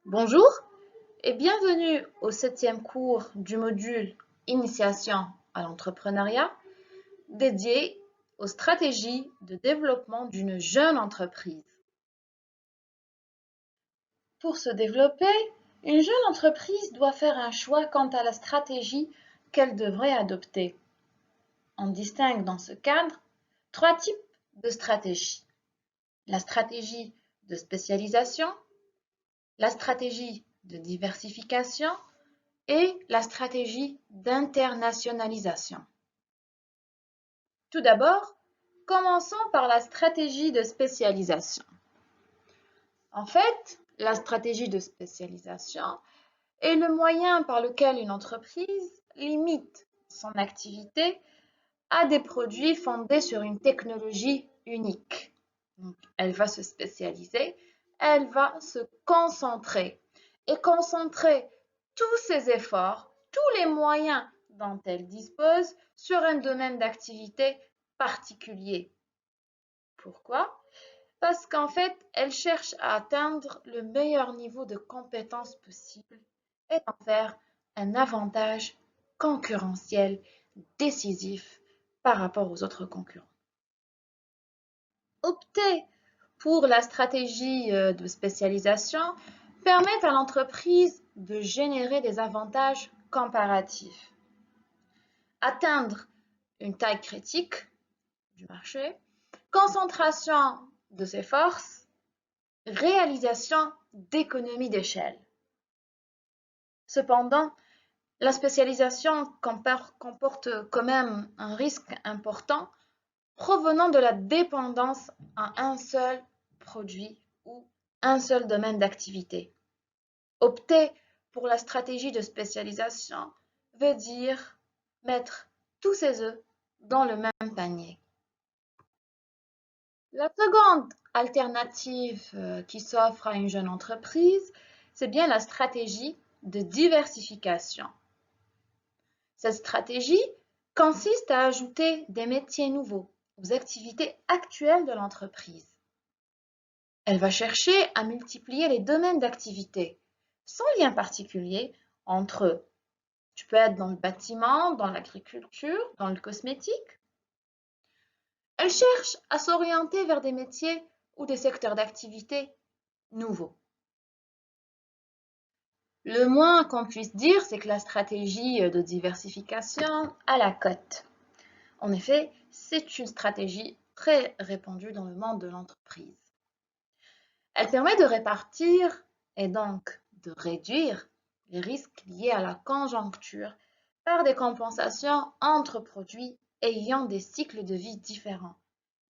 Bonjour et bienvenue au septième cours du module Initiation à l'entrepreneuriat dédié aux stratégies de développement d'une jeune entreprise. Pour se développer, une jeune entreprise doit faire un choix quant à la stratégie qu'elle devrait adopter. On distingue dans ce cadre trois types de stratégies. La stratégie de spécialisation, la stratégie de diversification et la stratégie d'internationalisation. Tout d'abord, commençons par la stratégie de spécialisation. En fait, la stratégie de spécialisation est le moyen par lequel une entreprise limite son activité à des produits fondés sur une technologie unique. Donc, elle va se spécialiser, elle va se concentrer et concentrer tous ses efforts, tous les moyens dont elle dispose sur un domaine d'activité particulier. Pourquoi? Parce qu'en fait, elle cherche à atteindre le meilleur niveau de compétence possible et en faire un avantage concurrentiel décisif par rapport aux autres concurrents. Opter pour la stratégie de spécialisation permet à l'entreprise de générer des avantages comparatifs. Atteindre une taille critique du marché, concentration de ses forces, réalisation d'économies d'échelle. Cependant, la spécialisation comporte quand même un risque important provenant de la dépendance à un seul produit ou un seul domaine d'activité. Opter pour la stratégie de spécialisation veut dire mettre tous ses œufs dans le même panier. La seconde alternative qui s'offre à une jeune entreprise, c'est bien la stratégie de diversification. Cette stratégie consiste à ajouter des métiers nouveaux aux activités actuelles de l'entreprise. Elle va chercher à multiplier les domaines d'activité, sans lien particulier entre eux. Tu peux être dans le bâtiment, dans l'agriculture, dans le cosmétique. Elle cherche à s'orienter vers des métiers ou des secteurs d'activité nouveaux. Le moins qu'on puisse dire, c'est que la stratégie de diversification a la cote. En effet, c'est une stratégie très répandue dans le monde de l'entreprise. Elle permet de répartir et donc de réduire les risques liés à la conjoncture par des compensations entre produits ayant des cycles de vie différents.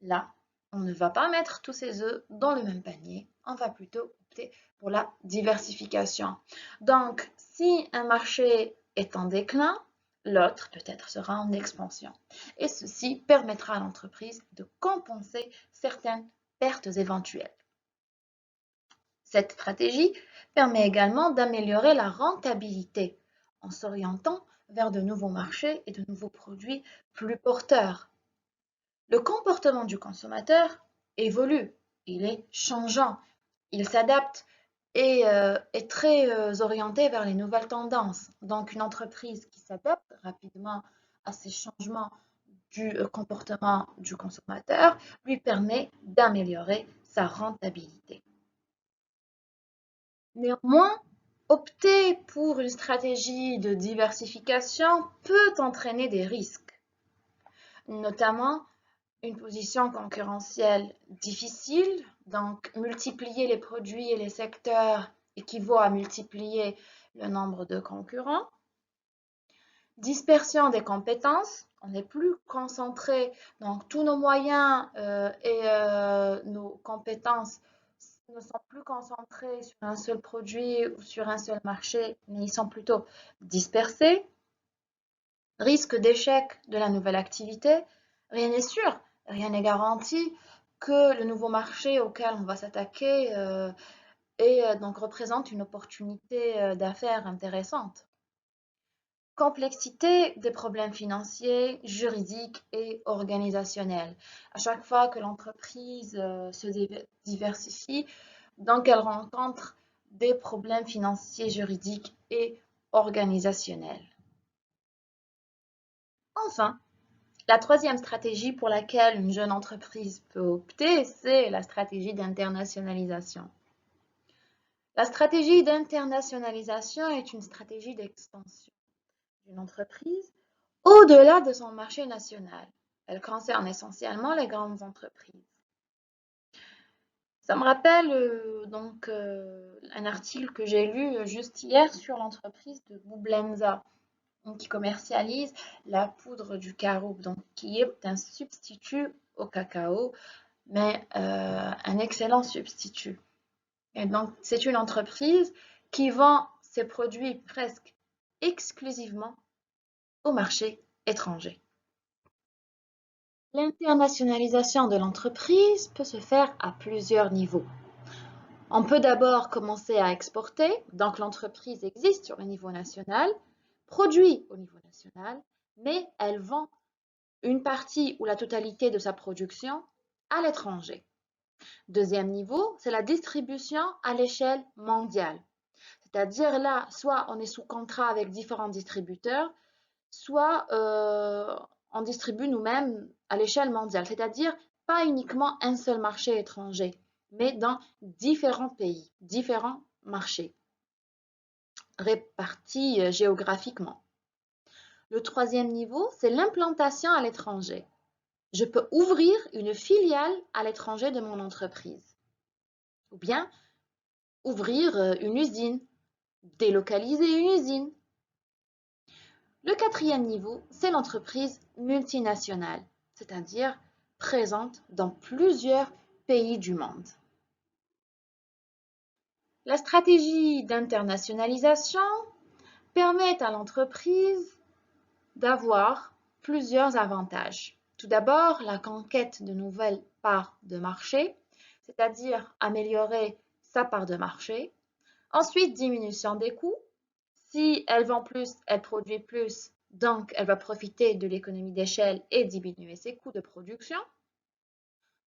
Là, on ne va pas mettre tous ses œufs dans le même panier, on va plutôt opter pour la diversification. Donc, si un marché est en déclin, l'autre peut-être sera en expansion. Et ceci permettra à l'entreprise de compenser certaines pertes éventuelles. Cette stratégie permet également d'améliorer la rentabilité en s'orientant vers de nouveaux marchés et de nouveaux produits plus porteurs. Le comportement du consommateur évolue, il est changeant, il s'adapte et est très orienté vers les nouvelles tendances. Donc une entreprise qui s'adapte rapidement à ces changements du comportement du consommateur lui permet d'améliorer sa rentabilité. Néanmoins, opter pour une stratégie de diversification peut entraîner des risques, notamment une position concurrentielle difficile, donc multiplier les produits et les secteurs équivaut à multiplier le nombre de concurrents. Dispersion des compétences, on n'est plus concentré, donc tous nos moyens et nos compétences ne sont plus concentrés sur un seul produit ou sur un seul marché, mais ils sont plutôt dispersés. Risque d'échec de la nouvelle activité, rien n'est sûr, rien n'est garanti que le nouveau marché auquel on va s'attaquer donc représente une opportunité d'affaires intéressante. Complexité des problèmes financiers, juridiques et organisationnels. À chaque fois que l'entreprise se diversifie, donc elle rencontre des problèmes financiers, juridiques et organisationnels. Enfin, la troisième stratégie pour laquelle une jeune entreprise peut opter, c'est la stratégie d'internationalisation. La stratégie d'internationalisation est une stratégie d'extension d'une entreprise au-delà de son marché national. Elle concerne essentiellement les grandes entreprises. Ça me rappelle un article que j'ai lu juste hier sur l'entreprise de Boublenza, qui commercialise la poudre du caroub, donc qui est un substitut au cacao, mais un excellent substitut. Et donc, c'est une entreprise qui vend ses produits presque exclusivement au marché étranger. L'internationalisation de l'entreprise peut se faire à plusieurs niveaux. On peut d'abord commencer à exporter, donc l'entreprise existe sur le niveau national, produit au niveau national, mais elle vend une partie ou la totalité de sa production à l'étranger. Deuxième niveau, c'est la distribution à l'échelle mondiale. C'est-à-dire là, soit on est sous contrat avec différents distributeurs, soit on distribue nous-mêmes à l'échelle mondiale. C'est-à-dire pas uniquement un seul marché étranger, mais dans différents pays, différents marchés, répartis géographiquement. Le troisième niveau, c'est l'implantation à l'étranger. Je peux ouvrir une filiale à l'étranger de mon entreprise. Ou bien ouvrir une usine, délocaliser une usine. Le quatrième niveau, c'est l'entreprise multinationale, c'est-à-dire présente dans plusieurs pays du monde. La stratégie d'internationalisation permet à l'entreprise d'avoir plusieurs avantages. Tout d'abord, la conquête de nouvelles parts de marché, c'est-à-dire améliorer sa part de marché. Ensuite, diminution des coûts. Si elle vend plus, elle produit plus, donc elle va profiter de l'économie d'échelle et diminuer ses coûts de production.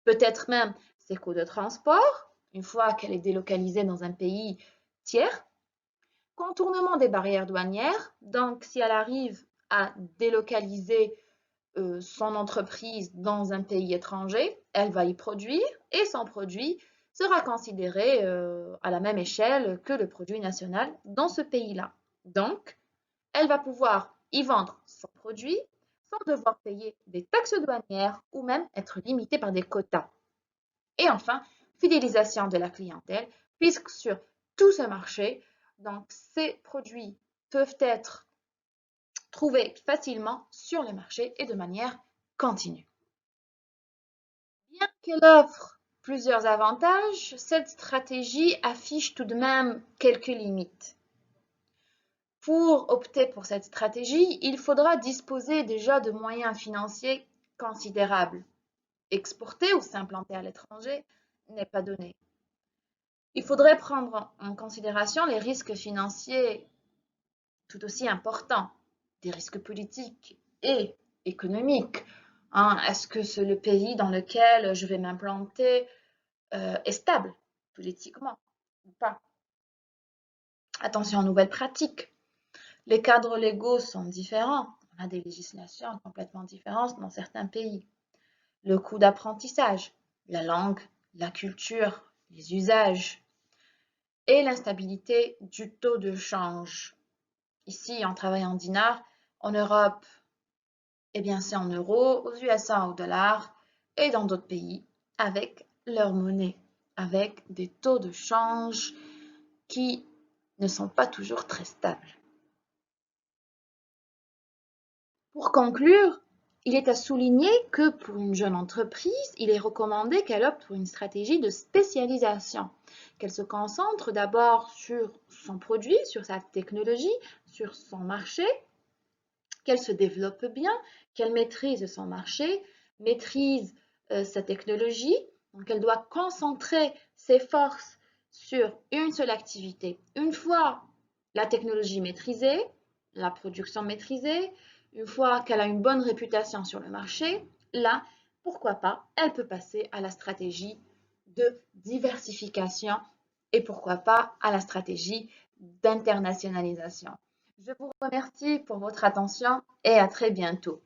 Peut-être même ses coûts de transport, une fois qu'elle est délocalisée dans un pays tiers. Contournement des barrières douanières, donc si elle arrive à délocaliser son entreprise dans un pays étranger, elle va y produire et son produit sera considéré à la même échelle que le produit national dans ce pays-là. Donc, elle va pouvoir y vendre son produit sans devoir payer des taxes douanières ou même être limitée par des quotas. Et enfin, fidélisation de la clientèle, puisque sur tout ce marché, donc ces produits peuvent être trouvés facilement sur le marché et de manière continue. Bien qu'elle offre plusieurs avantages, cette stratégie affiche tout de même quelques limites. Pour opter pour cette stratégie, il faudra disposer déjà de moyens financiers considérables. Exporter ou s'implanter à l'étranger n'est pas donné. Il faudrait prendre en considération les risques financiers tout aussi importants, des risques politiques et économiques. Est-ce que le pays dans lequel je vais m'implanter est stable politiquement ou pas? Attention aux nouvelles pratiques. Les cadres légaux sont différents. On a des législations complètement différentes dans certains pays. Le coût d'apprentissage, la langue, la culture, les usages et l'instabilité du taux de change. Ici, on travaille en dinars. En Europe, eh bien, c'est en euros, aux USA en dollars et dans d'autres pays avec leur monnaie, avec des taux de change qui ne sont pas toujours très stables. Pour conclure, il est à souligner que pour une jeune entreprise, il est recommandé qu'elle opte pour une stratégie de spécialisation, qu'elle se concentre d'abord sur son produit, sur sa technologie, sur son marché, qu'elle se développe bien, qu'elle maîtrise son marché, maîtrise sa technologie. Donc, elle doit concentrer ses forces sur une seule activité. Une fois la technologie maîtrisée, la production maîtrisée, une fois qu'elle a une bonne réputation sur le marché, là, pourquoi pas, elle peut passer à la stratégie de diversification et pourquoi pas à la stratégie d'internationalisation. Je vous remercie pour votre attention et à très bientôt.